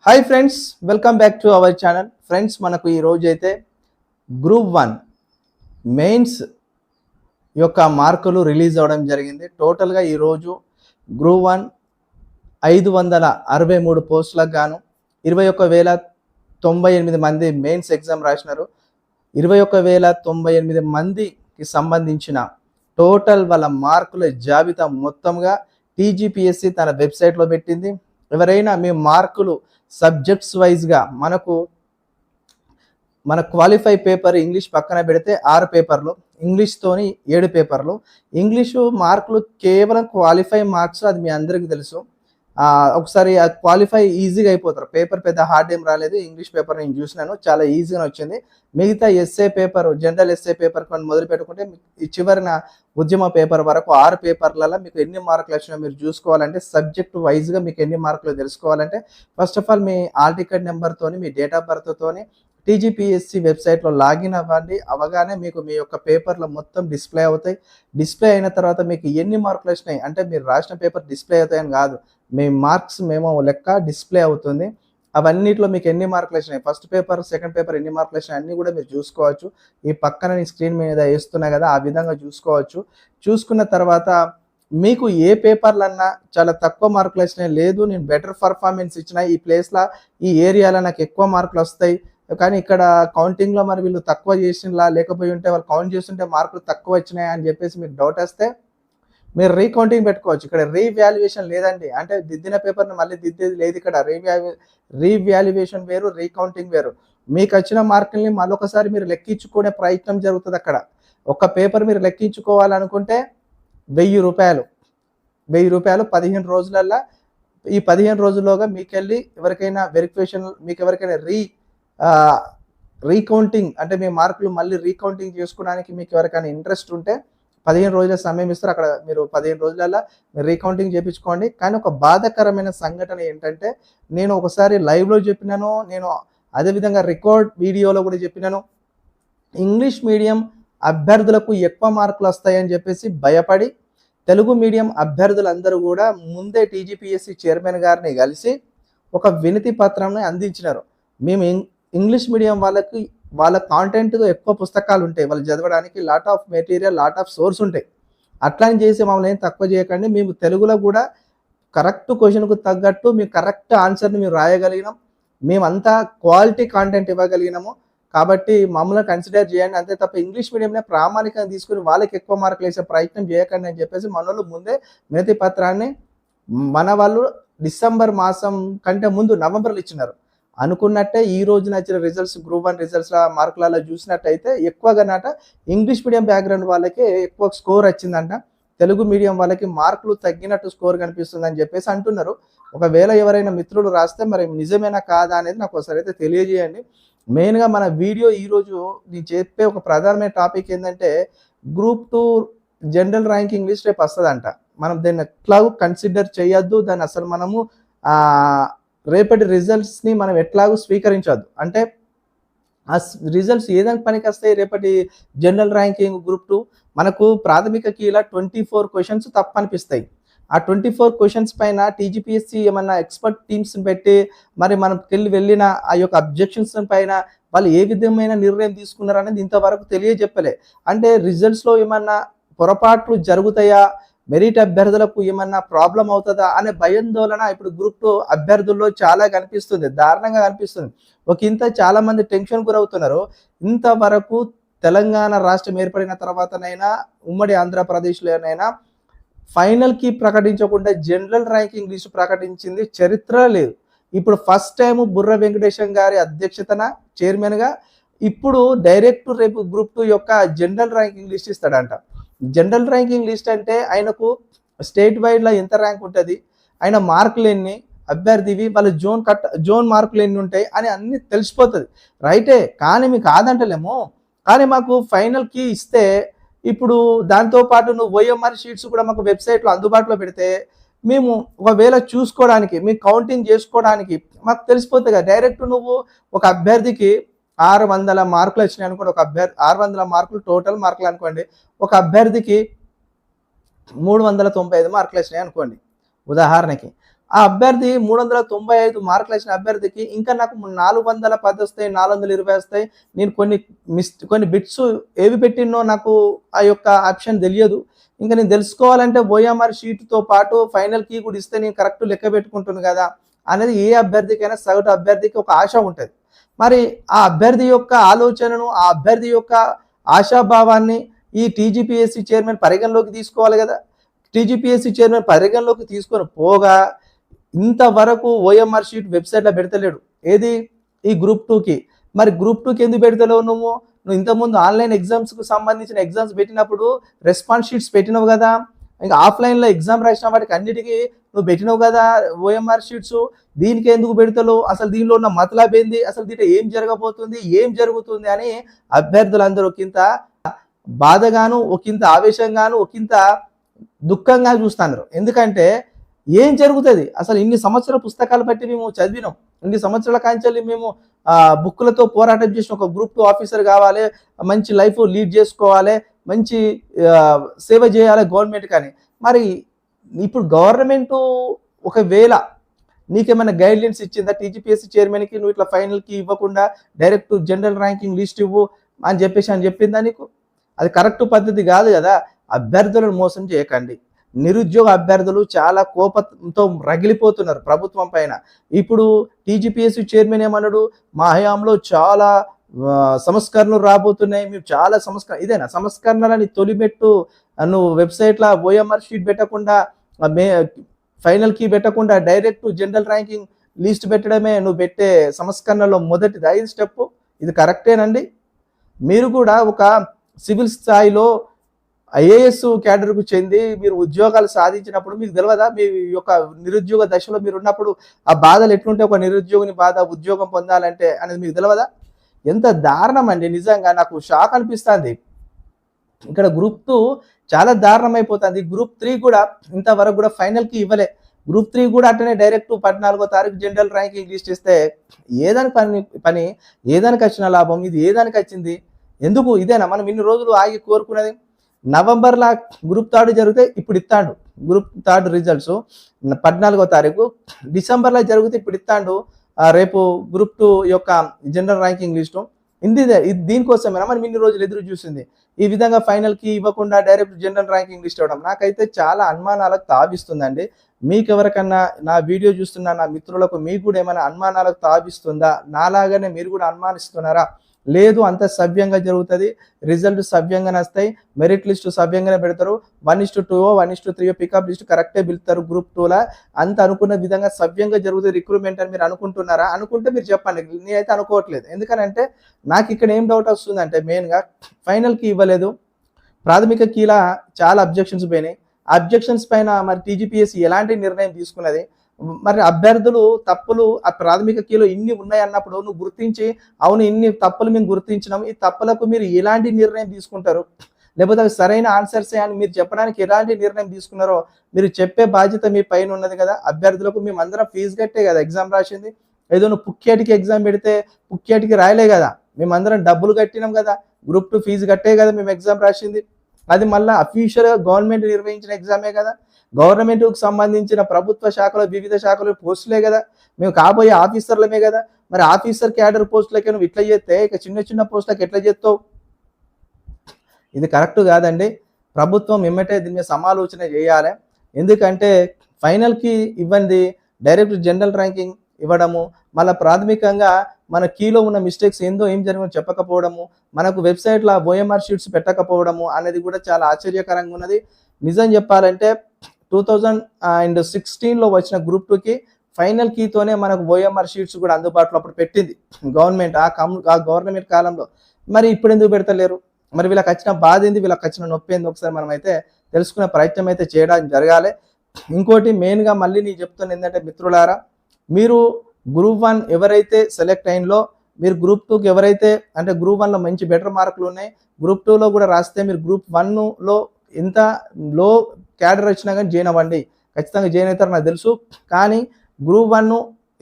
Hi friends, welcome back to our channel. Friends, మనకు ఈ రోజు అయితే గ్రూప్ 1 మెయిన్స్ యొక్క మార్కులు రిలీజ్ అవ్వడం జరిగింది. టోటల్గా ఈరోజు గ్రూప్ 1 563 పోస్టులకు గాను 21,098 మంది మెయిన్స్ ఎగ్జామ్ రాసినారు. 21,098 మందికి సంబంధించిన టోటల్ వాళ్ళ మార్కుల జాబితా మొత్తంగా టీజీపీఎస్సీ తన వెబ్సైట్లో పెట్టింది. ఎవరైనా మీ మార్కులు సబ్జెక్ట్స్ వైజ్గా మన క్వాలిఫై పేపర్ ఇంగ్లీష్ పక్కన పెడితే 6 పేపర్లు, ఇంగ్లీష్తోని 7 పేపర్లు. ఇంగ్లీషు మార్కులు కేవలం క్వాలిఫై మార్క్స్, అది మీ అందరికీ తెలుసు. ఒకసారి ఆ క్వాలిఫై ఈజీగా అయిపోతారు. పేపర్ పెద్ద హార్డ్ ఏం రాలేదు. ఇంగ్లీష్ పేపర్ నేను చూసినాను, చాలా ఈజీగా వచ్చింది. మిగతా SA paper, general SA paper కొన్ని మొదలు పెట్టుకుంటే ఈ చివరిన ఉద్యమ పేపర్ వరకు 6 పేపర్లలో మీకు ఎన్ని మార్కులు వచ్చినా మీరు చూసుకోవాలంటే, సబ్జెక్ట్ వైజ్గా మీకు ఎన్ని మార్కులు తెలుసుకోవాలంటే ఫస్ట్ ఆఫ్ ఆల్ మీ ఆల్ టికెట్ నెంబర్తోని, మీ డేట్ ఆఫ్ బర్త్తోని టీజీపీఎస్సీ వెబ్సైట్లో లాగిన్ అవ్వండి. అవగానే మీకు మీ యొక్క పేపర్లు మొత్తం డిస్ప్లే అవుతాయి. డిస్ప్లే అయిన తర్వాత మీకు ఎన్ని మార్కులు వచ్చినాయి అంటే మీరు రాసిన పేపర్ డిస్ప్లే అవుతాయని కాదు, మీ మార్క్స్ మేము లెక్క డిస్ప్లే అవుతుంది. అవన్నిట్లో మీకు ఎన్ని మార్కులు వచ్చినాయి, ఫస్ట్ పేపర్ సెకండ్ పేపర్ ఎన్ని మార్కులు వచ్చినాయి అన్నీ కూడా మీరు చూసుకోవచ్చు. ఈ పక్కన నేను స్క్రీన్ మీద వేస్తున్నా కదా, ఆ విధంగా చూసుకోవచ్చు. చూసుకున్న తర్వాత మీకు ఏ పేపర్లన్నా చాలా తక్కువ మార్కులు వచ్చినాయి, లేదు నేను బెటర్ పర్ఫార్మెన్స్ ఇచ్చిన ఈ ప్లేస్లో ఈ ఏరియాలో నాకు ఎక్కువ మార్కులు వస్తాయి, కానీ ఇక్కడ కౌంటింగ్లో మరి వీళ్ళు తక్కువ చేసినలా, లేకపోయి ఉంటే వాళ్ళు కౌంట్ చేస్తుంటే మార్కులు తక్కువ వచ్చినాయి అని చెప్పేసి మీకు డౌట్ వస్తే మీరు రీకౌంటింగ్ పెట్టుకోవచ్చు. ఇక్కడ రీవాల్యుయేషన్ లేదండి, అంటే దిద్దిన పేపర్ని మళ్ళీ దిద్దేది లేదు. ఇక్కడ రీవాల్యుయేషన్ వేరు, రీకౌంటింగ్ వేరు. మీకు వచ్చిన మార్కుల్ని మరొకసారి మీరు లెక్కించుకునే ప్రయత్నం జరుగుతుంది. అక్కడ ఒక పేపర్ మీరు లెక్కించుకోవాలనుకుంటే 1,000 రూపాయలు 15 రోజులల్లో, ఈ 15 రోజుల్లోగా మీకెళ్ళి ఎవరికైనా వెరిఫికేషన్, మీకు ఎవరికైనా రీకౌంటింగ్ అంటే మీ మార్కులు మళ్ళీ రీకౌంటింగ్ చేసుకోవడానికి మీకు ఎవరికైనా ఇంట్రెస్ట్ ఉంటే 15 రోజుల సమయం ఇస్తారు. అక్కడ మీరు 15 రోజులలో రీకౌంటింగ్ చేయించుకోండి. కానీ ఒక బాధాకరమైన సంఘటన ఏంటంటే, నేను ఒకసారి లైవ్లో చెప్పినాను, నేను అదేవిధంగా రికార్డ్ వీడియోలో కూడా చెప్పినాను, ఇంగ్లీష్ మీడియం అభ్యర్థులకు ఎక్కువ మార్కులు వస్తాయని చెప్పేసి భయపడి తెలుగు మీడియం అభ్యర్థులందరూ కూడా ముందే టీజీపీఎస్సీ చైర్మన్ గారిని కలిసి ఒక వినతి పత్రాన్ని అందించినారు. మేము ఇంగ్లీష్ మీడియం వాళ్ళకి వాళ్ళ కాంటెంట్తో ఎక్కువ పుస్తకాలు ఉంటాయి, వాళ్ళు చదవడానికి lot of material, lot of swords ఉంటాయి. అట్లా అని చేసి మమ్మల్ని ఏం తక్కువ చేయకండి. మేము తెలుగులో కూడా కరెక్ట్ క్వశ్చన్కు తగ్గట్టు మేము కరెక్ట్ ఆన్సర్ని మేము రాయగలిగినాం, మేమంతా క్వాలిటీ కాంటెంట్ ఇవ్వగలిగినాము. కాబట్టి మమ్మల్ని కన్సిడర్ చేయండి, అంతే తప్ప ఇంగ్లీష్ మీడియంలో ప్రామాణికంగా తీసుకుని వాళ్ళకి ఎక్కువ మార్కులు వేసే ప్రయత్నం చేయకండి అని చెప్పేసి మన వాళ్ళు ముందే వినతి పత్రాన్ని మన వాళ్ళు డిసెంబర్ మాసం కంటే ముందు నవంబర్లో ఇచ్చినారు. అనుకున్నట్టే ఈ రోజున వచ్చిన రిజల్ట్స్, గ్రూప్ 1 రిజల్ట్స్ మార్కులలో చూసినట్టయితే ఎక్కువగా ఇంగ్లీష్ మీడియం బ్యాక్గ్రౌండ్ వాళ్ళకి ఎక్కువ స్కోర్ వచ్చిందంట, తెలుగు మీడియం వాళ్ళకి మార్కులు తగ్గినట్టు స్కోర్ కనిపిస్తుందని చెప్పేసి అంటున్నారు. ఒకవేళ ఎవరైనా మిత్రులు రాస్తే మరి నిజమేనా కాదా అనేది నాకు ఒకసారి అయితే తెలియజేయండి. మెయిన్గా మన వీడియో ఈరోజు నేను చెప్పే ఒక ప్రధానమైన టాపిక్ ఏంటంటే, గ్రూప్ 2 జనరల్ ర్యాంకింగ్ లిస్ట్ రేపు వస్తుందంట. మనం దాన్ని ఎట్లాగూ కన్సిడర్ చేయొద్దు, దాన్ని అసలు మనము రేపటి రిజల్ట్స్ని మనం ఎట్లాగూ స్వీకరించవద్దు. అంటే ఆ రిజల్ట్స్ ఏదానికి పనికి వస్తాయి, రేపటి జనరల్ ర్యాంకింగ్ గ్రూప్ 2 మనకు ప్రాథమిక కీలా 24 క్వశ్చన్స్ తప్పు అనిపిస్తాయి. ఆ 24 క్వశ్చన్స్ పైన టీజీపీఎస్సీ ఏమన్నా ఎక్స్పర్ట్ టీమ్స్ పెట్టి మరి మనం వెళ్ళిన ఆ యొక్క అబ్జెక్షన్స్ పైన వాళ్ళు ఏ విధమైన నిర్ణయం తీసుకున్నారు అనేది ఇంతవరకు తెలియజెప్పలే. అంటే రిజల్ట్స్లో ఏమన్నా పొరపాట్లు జరుగుతాయా, మెరిట్ అభ్యర్థులకు ఏమన్నా ప్రాబ్లం అవుతుందా అనే భయాందోళన ఇప్పుడు గ్రూప్ 2 అభ్యర్థుల్లో చాలా కనిపిస్తుంది, దారుణంగా కనిపిస్తుంది. ఇంత చాలా మంది టెన్షన్ గురవుతున్నారు. ఇంతవరకు తెలంగాణ రాష్ట్రం ఏర్పడిన తర్వాతనైనా, ఉమ్మడి ఆంధ్రప్రదేశ్లోనైనా ఫైనల్కి ప్రకటించకుండా జనరల్ ర్యాంకింగ్ లిస్ట్ ప్రకటించింది చరిత్ర లేదు. ఇప్పుడు ఫస్ట్ టైం బుర్ర వెంకటేశం గారి అధ్యక్షతన చైర్మన్గా ఇప్పుడు డైరెక్ట్ రేపు గ్రూప్ 2 యొక్క జనరల్ ర్యాంకింగ్ లిస్ట్ ఇస్తాడంట. జనరల్ ర్యాంకింగ్ లిస్ట్ అంటే ఆయనకు స్టేట్ వైడ్లో ఎంత ర్యాంక్ ఉంటుంది, ఆయన మార్కులు ఎన్ని, అభ్యర్థివి వాళ్ళ జోన్ మార్కులు ఎన్ని ఉంటాయి అని అన్నీ తెలిసిపోతుంది. రైటే, కానీ మీకు కాదంటలేము. కానీ మాకు ఫైనల్కి ఇస్తే ఇప్పుడు దాంతోపాటు నువ్వు ఓఎంఆర్ షీట్స్ కూడా మాకు వెబ్సైట్లో అందుబాటులో పెడితే మేము ఒకవేళ చూసుకోవడానికి, మీకు కౌంటింగ్ చేసుకోవడానికి మాకు తెలిసిపోతుంది కదా. డైరెక్ట్ నువ్వు ఒక అభ్యర్థికి 600 మార్కులు వచ్చినాయి అనుకోండి, ఒక అభ్యర్థి 600 మార్కులు టోటల్ మార్కులు అనుకోండి, ఒక అభ్యర్థికి 395 మార్కులు వచ్చినాయి అనుకోండి ఉదాహరణకి. ఆ అభ్యర్థి 395 మార్కులు వచ్చిన అభ్యర్థికి ఇంకా నాకు 410 వస్తాయి, 420 వస్తాయి. నేను కొన్ని బిట్స్ ఏవి పెట్టినో నాకు ఆ యొక్క ఆప్షన్ తెలియదు. ఇంకా నేను తెలుసుకోవాలంటే ఓఎంఆర్ షీట్‌తో పాటు ఫైనల్ కీ కూడా ఇస్తే నేను కరెక్ట్ లెక్క పెట్టుకుంటున్నాను కదా! అనేది ఏ అభ్యర్థికైనా సగటు అభ్యర్థికి ఒక ఆశ ఉంటది. మరి ఆ అభ్యర్థి యొక్క ఆలోచనను, ఆ అభ్యర్థి యొక్క ఆశాభావాన్ని ఈ టీజీపీఎస్సీ చైర్మన్ పరిగణలోకి తీసుకోవాలి కదా! టీజీపీఎస్సీ చైర్మన్ పరిగణలోకి తీసుకొని పోగా ఇంతవరకు ఓఎంఆర్ షీట్ వెబ్సైట్లో పెడతలేడు. ఏది? ఈ గ్రూప్ 2కి. మరి గ్రూప్ 2కి ఎందుకు పెడతలేవు నువ్వు? నువ్వు ఇంతకుముందు ఆన్లైన్ ఎగ్జామ్స్‌కు సంబంధించిన ఎగ్జామ్స్ పెట్టినప్పుడు రెస్పాన్స్ షీట్స్ పెట్టినావు కదా! ఇంకా ఆఫ్లైన్‌లో ఎగ్జామ్ రాసిన వాటికి అన్నిటికీ నువ్వు పెట్టినావు కదా ఓఎంఆర్ షీట్స్. దీనికి ఎందుకు పెడతలేవు? అసలు దీనిలో ఉన్న మతలబ్ ఏంది? అసలు దీంట్లో ఏం జరగబోతుంది? ఏం జరుగుతుంది? అని అభ్యర్థులందరూ ఒకింత బాధగాను, ఒకింత ఆవేశంగాను, ఒకింత దుఃఖంగా చూస్తున్నారు. ఎందుకంటే ఏం జరుగుతుంది? అసలు ఇన్ని సంవత్సరాల పుస్తకాలు బట్టి మేము చదివినాం. ఇన్ని సంవత్సరాల కాంచెల్లి మేము బుక్కులతో పోరాటం చేసిన ఒక గ్రూప్ 2 ఆఫీసర్ కావాలి, మంచి లైఫ్ లీడ్ చేసుకోవాలి, మంచి సేవ చేయాలి గవర్నమెంట్ కానీ. మరి ఇప్పుడు గవర్నమెంట్ ఒకవేళ నీకేమైనా గైడ్లైన్స్ ఇచ్చిందా? టీజీపీఎస్సీ చైర్మన్కి నువ్వు ఇట్లా ఫైనల్కి ఇవ్వకుండా డైరెక్ట్ జనరల్ ర్యాంకింగ్ లిస్ట్ ఇవ్వు అని చెప్పిందా నీకు? అది కరెక్ట్ పద్ధతి కాదు కదా. అభ్యర్థులను మోసం చేయకండి. నిరుద్యోగ అభ్యర్థులు చాలా కోపంతో రగిలిపోతున్నారు ప్రభుత్వం పైన. ఇప్పుడు టీజీపీఎస్సీ చైర్మన్ ఏమన్నాడు? మా హయాంలో చాలా సంస్కరణలు రాబోతున్నాయి, మేము చాలా ఇదేనా సంస్కరణలని తొలిమెట్టు? నువ్వు వెబ్సైట్లో ఓఎంఆర్ షీట్ పెట్టకుండా, ఫైనల్ కీ పెట్టకుండా డైరెక్ట్ జనరల్ ర్యాంకింగ్ లిస్ట్ పెట్టడమే నువ్వు పెట్టే సంస్కరణలో మొదటిది 5 స్టెప్. ఇది కరెక్టేనండి? మీరు కూడా ఒక సివిల్ స్థాయిలో ఐఏఎస్ క్యాడర్కు చెంది మీరు ఉద్యోగాలు సాధించినప్పుడు మీకు తెలియదా? మీ యొక్క నిరుద్యోగ దశలో మీరు ఉన్నప్పుడు ఆ బాధలు ఎట్లుంటే ఒక నిరుద్యోగిని బాధ ఉద్యోగం పొందాలంటే అనేది మీకు తెలియదా? ఎంత దారుణం అండి! నిజంగా నాకు షాక్ అనిపిస్తుంది. ఇక్కడ గ్రూప్ 2 చాలా దారుణం అయిపోతుంది. గ్రూప్ 3 కూడా ఇంతవరకు కూడా ఫైనల్కి ఇవ్వలే. గ్రూప్ 3 కూడా అట్లనే డైరెక్ట్ 14వ తారీఖు జనరల్ ర్యాంకింగ్ లిస్ట్ ఇస్తే ఏదానికి పని ఏదానికి వచ్చిన లాభం? ఇది ఏదానికి వచ్చింది? ఎందుకు? ఇదేనా మనం ఇన్ని రోజులు ఆగి కోరుకున్నది? నవంబర్లో గ్రూప్ 3 జరిగితే ఇప్పుడు ఇస్తాడు గ్రూప్ 3 రిజల్ట్స్ 14వ తారీఖు. డిసెంబర్లో జరిగితే ఇప్పుడు ఇస్తాడు రేపు గ్రూప్ 2 యొక్క జనరల్ ర్యాంకింగ్ లిస్టు. దీనికోసమేనా మనం ఇన్ని రోజులు ఎదురు చూసింది? ఈ విధంగా ఫైనల్కి ఇవ్వకుండా డైరెక్ట్ జనరల్ ర్యాంకింగ్ లిస్ట్ ఇవ్వడం నాకైతే చాలా అనుమానాలకు తావిస్తుందండి. మీకు ఎవరికన్నా నా వీడియో చూస్తున్న నా మిత్రులకు మీకు కూడా ఏమైనా అనుమానాలకు తావిస్తుందా? నాలాగానే మీరు కూడా అనుమానిస్తున్నారా? లేదు, అంత సవ్యంగా జరుగుతుంది, రిజల్ట్ సవ్యంగానే వస్తాయి, మెరిట్ లిస్టు సవ్యంగానే పెడతారు, 1:2 1:3 పికప్ లిస్ట్ కరెక్టే పిలుస్తారు గ్రూప్ 2లా, అంత అనుకున్న విధంగా సవ్యంగా జరుగుతుంది రిక్రూట్మెంట్ అని మీరు అనుకుంటున్నారా? అనుకుంటే మీరు చెప్పండి. నేనైతే అనుకోవట్లేదు. ఎందుకనంటే నాకు ఇక్కడ ఏం డౌట్ వస్తుందంటే మెయిన్గా ఫైనల్కి ఇవ్వలేదు, ప్రాథమిక కీలా చాలా అబ్జెక్షన్స్ పోయినాయి. అబ్జెక్షన్స్ పైన మరి టీజీపీఎస్సీ ఎలాంటి నిర్ణయం తీసుకున్నది? మరి అభ్యర్థులు తప్పులు ఆ ప్రాథమిక కీలో ఇన్ని ఉన్నాయి అన్నప్పుడు నువ్వు గుర్తించి అవును ఇన్ని తప్పులు మేము గుర్తించినాం, ఈ తప్పులకు మీరు ఎలాంటి నిర్ణయం తీసుకుంటారు? లేకపోతే అవి సరైన ఆన్సర్సే అని మీరు చెప్పడానికి ఎలాంటి నిర్ణయం తీసుకున్నారో మీరు చెప్పే బాధ్యత మీ పైన ఉన్నది కదా. అభ్యర్థులకు మేము అందరం ఫీజు కట్టే కదా ఎగ్జామ్ రాసింది. ఏదో నువ్వు పుక్కేటికి ఎగ్జామ్ పెడితే పుక్కేటికి రాయలే కదా, మేమందరం డబ్బులు కట్టినాం కదా, గ్రూప్ 2 ఫీజు కట్టే కదా మేము ఎగ్జామ్ రాసింది. అది మళ్ళీ అఫీషియల్గా గవర్నమెంట్ నిర్వహించిన ఎగ్జామే కదా, గవర్నమెంట్కు సంబంధించిన ప్రభుత్వ శాఖలో వివిధ శాఖలు పోస్టులే కదా, మేము కాబోయే ఆఫీసర్లమే కదా. మరి ఆఫీసర్ క్యాడర్ పోస్టులకే నువ్వు ఇట్లా చేస్తే ఇక చిన్న చిన్న పోస్టులకు ఎట్లా చేస్తావు? ఇది కరెక్ట్ కాదండి. ప్రభుత్వం ఎమ్మటే దీని మీద సమాలోచన చేయాలి. ఎందుకంటే ఫైనల్కి ఇవ్వండి, డైరెక్ట్ జనరల్ ర్యాంకింగ్ ఇవ్వడము, మళ్ళీ ప్రాథమికంగా మన కీలో ఉన్న మిస్టేక్స్ ఏందో ఏం జరిగిందో చెప్పకపోవడము, మనకు వెబ్సైట్లో ఓఎంఆర్ షీట్స్ పెట్టకపోవడము అనేది కూడా చాలా ఆశ్చర్యకరంగా ఉన్నది. నిజం చెప్పాలంటే 2016లో వచ్చిన గ్రూప్ 2కి ఫైనల్ కీతోనే మనకు ఓఎంఆర్ షీట్స్ కూడా అందుబాటులో అప్పుడు పెట్టింది గవర్నమెంట్. ఆ గవర్నమెంట్ కాలంలో మరి ఇప్పుడు ఎందుకు పెడతలేరు? మరి వీళ్ళకి వచ్చిన బాధ ఏంది, వీళ్ళకి వచ్చిన నొప్పి ఏంది ఒకసారి మనం అయితే తెలుసుకునే ప్రయత్నం అయితే చేయడానికి జరగాలి. ఇంకోటి మెయిన్గా మళ్ళీ నేను చెప్తున్నా ఏంటంటే మిత్రులారా, మీరు గ్రూప్ 1 ఎవరైతే సెలెక్ట్ అయినలో, మీరు గ్రూప్ 2కి ఎవరైతే అంటే గ్రూప్ 1లో మంచి బెటర్ మార్కులు ఉన్నాయి, గ్రూప్ 2లో కూడా రాస్తే మీరు గ్రూప్ 1లో ఎంత లో క్యాడర్ వచ్చినా కానీ జాయిన్ అవ్వండి, ఖచ్చితంగా జాయిన్ అవుతారు నాకు తెలుసు. కానీ గ్రూప్ 1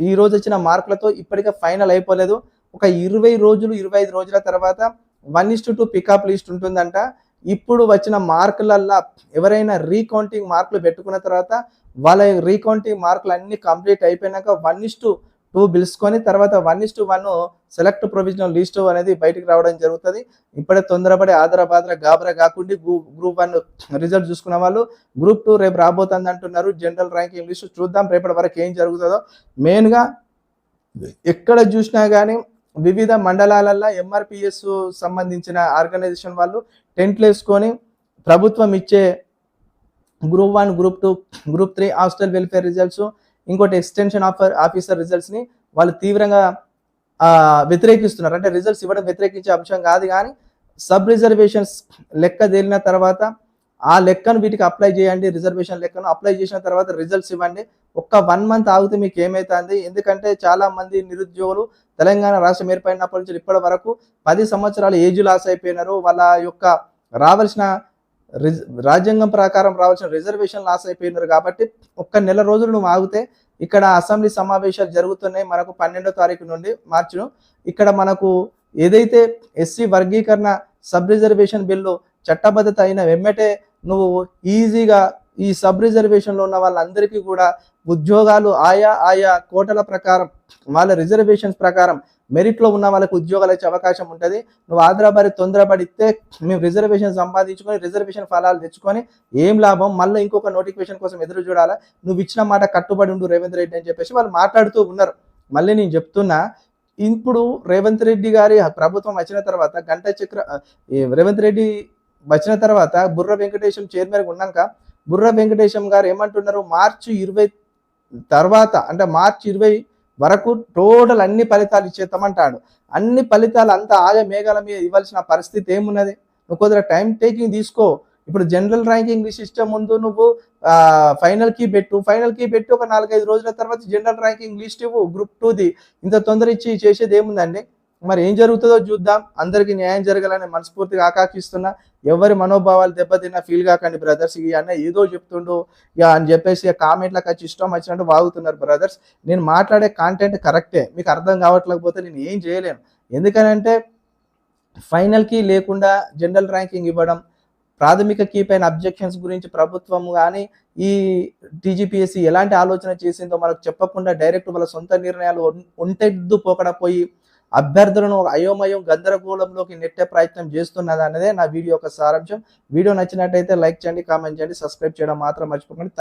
ఈ రోజు వచ్చిన మార్కులతో ఇప్పటికే ఫైనల్ అయిపోలేదు. ఒక 20 రోజులు 25 రోజుల తర్వాత 1:2 పికప్ లిస్ట్ ఉంటుందంట. ఇప్పుడు వచ్చిన మార్కులల్లా ఎవరైనా రీకౌంటింగ్ మార్కులు పెట్టుకున్న తర్వాత వాళ్ళ రీకౌంటింగ్ మార్కులు అన్ని కంప్లీట్ అయిపోయినాక 1:2 పిలుచుకొని తర్వాత 1:1 సెలెక్ట్ ప్రొవిజనల్ లిస్ట్ అనేది బయటికి రావడం జరుగుతుంది. ఇప్పుడే తొందరపడి ఆదర గాబరా కాకుండా గ్రూప్ 1 రిజల్ట్ చూసుకున్న వాళ్ళు గ్రూప్ 2 రేపు రాబోతుంది అంటున్నారు. జనరల్ ర్యాంకింగ్ లిస్ట్ చూద్దాం రేపటి వరకు ఏం జరుగుతుందో. మెయిన్గా ఎక్కడ చూసినా కానీ వివిధ మండలాలలో ఎంఆర్పిఎస్ సంబంధించిన ఆర్గనైజేషన్ వాళ్ళు టెంట్లు వేసుకొని ప్రభుత్వం ఇచ్చే group 1, group 2, group 3 hostel welfare results, ఇంకోటి ఎక్స్టెన్షన్ ఆఫీసర్ రిజల్ట్స్ని వాళ్ళు తీవ్రంగా వ్యతిరేకిస్తున్నారు. అంటే రిజల్ట్స్ ఇవ్వడం వ్యతిరేకించే అంశం కాదు, కానీ సబ్ రిజర్వేషన్స్ లెక్క తేలిన తర్వాత ఆ లెక్కను వీటికి అప్లై చేయండి. రిజర్వేషన్ లెక్కను అప్లై చేసిన తర్వాత రిజల్ట్స్ ఇవ్వండి. ఒక్క 1 మంత్ ఆగితే మీకు ఏమవుతుంది? ఎందుకంటే చాలా మంది నిరుద్యోగులు తెలంగాణ రాష్ట్రం ఏర్పడినప్పటి నుంచి ఇప్పటి వరకు 10 సంవత్సరాలు ఏజ్ లాస్ అయిపోయినారు. వాళ్ళ యొక్క రావాల్సిన రాజ్యాంగం ప్రకారం రావాల్సిన రిజర్వేషన్ లాస్ అయిపోయినారు. కాబట్టి ఒక్క నెల రోజులు నువ్వు ఆగితే ఇక్కడ అసెంబ్లీ సమావేశాలు జరుగుతున్నాయి మనకు 12వ తారీఖు నుండి మార్చి. ఇక్కడ మనకు ఏదైతే ఎస్సీ వర్గీకరణ సబ్ రిజర్వేషన్ బిల్లు చట్టబద్ధత అయిన వెంబటే నువ్వు ఈజీగా ఈ సబ్ రిజర్వేషన్లో ఉన్న వాళ్ళందరికీ కూడా ఉద్యోగాలు ఆయా కోటల ప్రకారం వాళ్ళ రిజర్వేషన్స్ ప్రకారం మెరిట్లో ఉన్న వాళ్ళకి ఉద్యోగాలు ఇచ్చే అవకాశం ఉంటుంది. నువ్వు ఆదరాబారి తొందరపడితే మేము రిజర్వేషన్ సంపాదించుకొని రిజర్వేషన్ ఫలాలు తెచ్చుకొని ఏం లాభం? మళ్ళీ ఇంకొక నోటిఫికేషన్ కోసం ఎదురు చూడాలా? నువ్వు ఇచ్చిన మాట కట్టుబడి ఉండు రేవంత్ రెడ్డి అని చెప్పేసి వాళ్ళు మాట్లాడుతూ ఉన్నారు. మళ్ళీ నేను చెప్తున్నా, ఇప్పుడు రేవంత్ రెడ్డి గారి ప్రభుత్వం వచ్చిన తర్వాత రేవంత్ రెడ్డి వచ్చిన తర్వాత బుర్ర వెంకటేశం చైర్మన్ ఉన్నాక బుర్ర వెంకటేశం గారు ఏమంటున్నారు? మార్చి 20 తర్వాత అంటే మార్చి 20 వరకు టోటల్ అన్ని ఫలితాలు ఇచ్చేస్తామంటాడు. అన్ని ఫలితాలు అంతా ఆయ మేఘాల మీద ఇవ్వాల్సిన పరిస్థితి ఏమున్నది? నువ్వు కొద్దిగా టైం టేకింగ్ తీసుకో. ఇప్పుడు జనరల్ ర్యాంకింగ్ సిస్టమ్ ముందు నువ్వు ఫైనల్ కీ పెట్టి ఒక 4-5 రోజుల తర్వాత జనరల్ ర్యాంకింగ్ లిస్ట్ ఇవ్వు గ్రూప్ 2ది. ఇంత తొందర ఇచ్చి చేసేది ఏముందండి? మరి ఏం జరుగుతుందో చూద్దాం. అందరికీ న్యాయం జరగాలని మనస్ఫూర్తిగా ఆకాంక్షిస్తున్నా. ఎవరి మనోభావాలు దెబ్బతిన్నా ఫీల్ కాకండి బ్రదర్స్. ఇక అన్న ఏదో చెప్తుండు ఇక అని చెప్పేసి కామెంట్లకు వచ్చి ఇష్టం వచ్చినట్టు వాగుతున్నారు బ్రదర్స్. నేను మాట్లాడే కాంటెంట్ కరెక్టే, మీకు అర్థం కావట్లేకపోతే నేను ఏం చేయలేను. ఎందుకనంటే ఫైనల్ కీ లేకుండా జనరల్ ర్యాంకింగ్ ఇవ్వడం, ప్రాథమిక కీ పైన అబ్జెక్షన్స్ గురించి ప్రభుత్వం కానీ ఈ టీజీపీఎస్సీ ఎలాంటి ఆలోచన చేసిందో మనకు చెప్పకుండా డైరెక్ట్ వాళ్ళ సొంత నిర్ణయాలు ఒంటెద్దు పోకడ పోయి అభ్యర్థులను అయోమయం గందరగోళంలోకి నెట్టే ప్రయత్నం చేస్తున్నది అనేదే నా వీడియో యొక్క సారాంశం. వీడియో నచ్చినట్టయితే లైక్ చేయండి, కామెంట్ చేయండి, సబ్స్క్రైబ్ చేయడం మాత్రం మర్చిపోకండి.